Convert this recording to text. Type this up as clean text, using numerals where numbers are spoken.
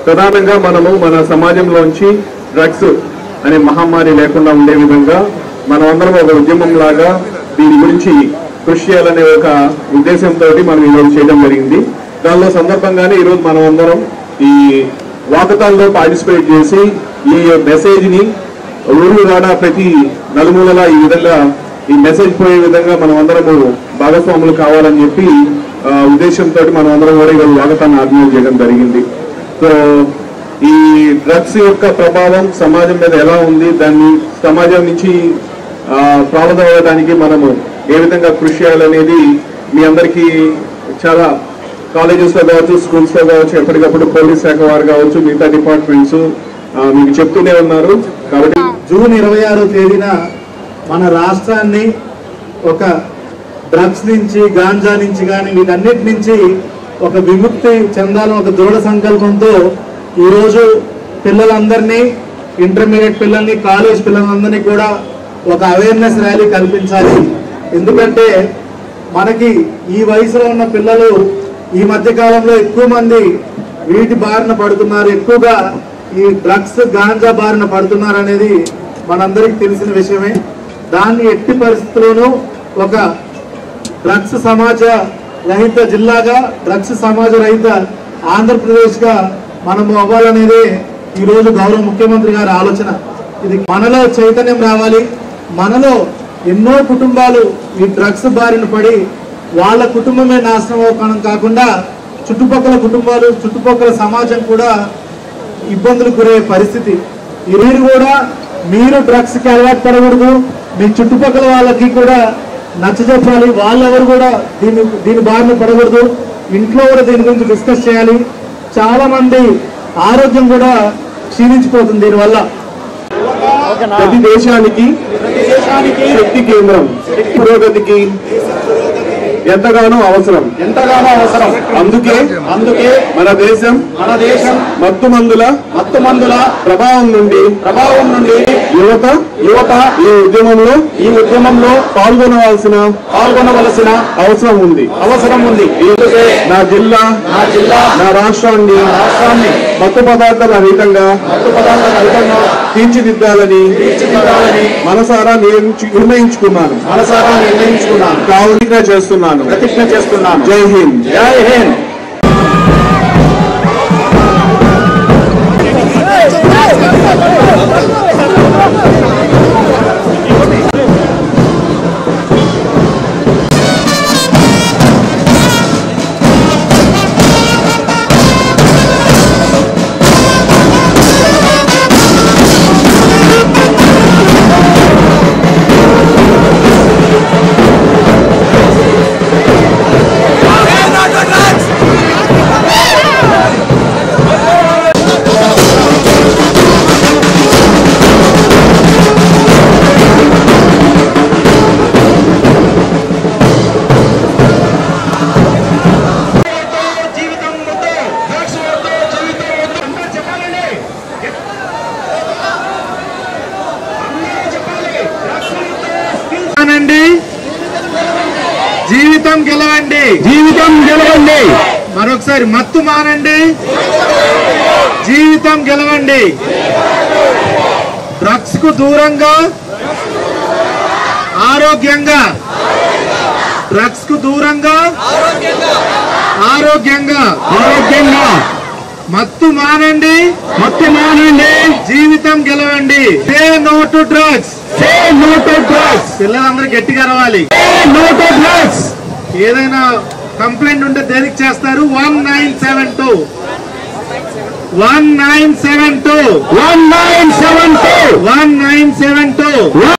ప్రధానంగా మనము మన సమాజంలోంచి డ్రగ్స్ అనే మహమ్మారి లేకుండా ఉండే విధంగా మనం అందరం ఒక ఉద్యమం లాగా దీని గురించి కృషి చేయాలనే ఒక ఉద్దేశంతో మనం ఈరోజు చేయడం జరిగింది. దానిలో సందర్భంగానే ఈరోజు మనం అందరం ఈ వాకథాన్లో పార్టిసిపేట్ చేసి ఈ మెసేజ్ ని ఊరు కూడా ప్రతి నలుమూలలా ఈ విధంగా ఈ మెసేజ్ పోయే విధంగా మనం అందరము భాగస్వాములు కావాలని చెప్పి ఉద్దేశంతో మనం అందరం కూడా ఈరోజు వాకథాన్ ఆర్గనైజ్ చేయడం జరిగింది. సో ఈ డ్రగ్స్ యొక్క ప్రభావం సమాజం మీద ఎలా ఉంది, దాన్ని సమాజం నుంచి ప్రారంభమయ్యడానికి మనము ఏ విధంగా కృషి చేయాలనేది మీ అందరికీ చాలా కాలేజెస్ లో కావచ్చు, స్కూల్స్ లో కావచ్చు, ఎప్పటికప్పుడు పోలీస్ శాఖ వారు కావచ్చు, మిగతా డిపార్ట్మెంట్స్ మీకు చెప్తూనే ఉన్నారు. కాబట్టి జూన్ 26వ తేదీన మన రాష్ట్రాన్ని ఒక డ్రగ్స్ నుంచి, గాంజా నుంచి కానీ వీటన్నిటి నుంచి ఒక విముక్తి చెందాలని ఒక దృఢ సంకల్పంతో ఈరోజు పిల్లలందరినీ, ఇంటర్మీడియట్ పిల్లల్ని, కాలేజ్ పిల్లలందరినీ కూడా ఒక అవేర్నెస్ ర్యాలీ కల్పించాలి. ఎందుకంటే మనకి ఈ వయసులో ఉన్న పిల్లలు ఈ మధ్య కాలంలో ఎక్కువ మంది వీటి బారిన పడుతున్నారు, ఎక్కువగా ఈ డ్రగ్స్, గాంజా బారిన పడుతున్నారు అనేది మనందరికీ తెలిసిన విషయమే. దాన్ని ఎట్టి పరిస్థితుల్లోనూ ఒక డ్రగ్స్ సమాజ రహిత జిల్లాగా, డ్రగ్స్ సమాజ రహిత ఆంధ్రప్రదేశ్ గా మనము అవ్వాలనేదే ఈరోజు గౌరవ ముఖ్యమంత్రి గారి ఆలోచన. ఇది మనలో చైతన్యం రావాలి. మనలో ఎన్నో కుటుంబాలు ఈ డ్రగ్స్ బారిన పడి వాళ్ళ కుటుంబమే నాశనం అవ్వడం కాకుండా చుట్టుపక్కల కుటుంబాలు, చుట్టుపక్కల సమాజం కూడా ఇబ్బందులు గురయ్యే పరిస్థితి. మీరు కూడా మీరు డ్రగ్స్ కి అలవాటు పడకూడదు, మీ చుట్టుపక్కల వాళ్ళకి కూడా నచ్చజెప్పాలి. వాళ్ళెవరు కూడా దీని బారిన పడకూడదు. ఇంట్లో కూడా దీని గురించి డిస్కస్ చేయాలి. చాలా మంది ఆరోగ్యం కూడా క్షీణించిపోతుంది దీనివల్ల. ప్రతి దేశానికి శక్తి కేంద్రం, పురోగతికి ఎంతగానో అవసరం. అందుకే మన దేశం మత్తు మందుల ప్రభావం నుండి యువత ఈ ఉద్యమంలో పాల్గొనవలసిన అవసరం ఉంది. నా జిల్లా నా రాష్ట్రాన్ని మత్తు పదార్థాల రహితంగా తీర్చిదిద్దాలని మనసారా నిర్ణయించుకున్నాను. ప్రతిజ్ఞ చేస్తున్నాను. జై హింద్. జీవితం గెలవండి. మరొకసారి మత్తు మానండి, జీవితం గెలవండి. డ్రగ్స్ కు దూరంగా ఆరోగ్యంగా, డ్రగ్స్ కు దూరంగా ఆరోగ్యంగా. మత్తు మానండి, జీవితం గెలవండి. Say no to drugs. పిల్లలందరూ గట్టిగా అరవాలి. ఏదైనా కంప్లైంట్ ఉంటే దేనికి చేస్తారు? 1972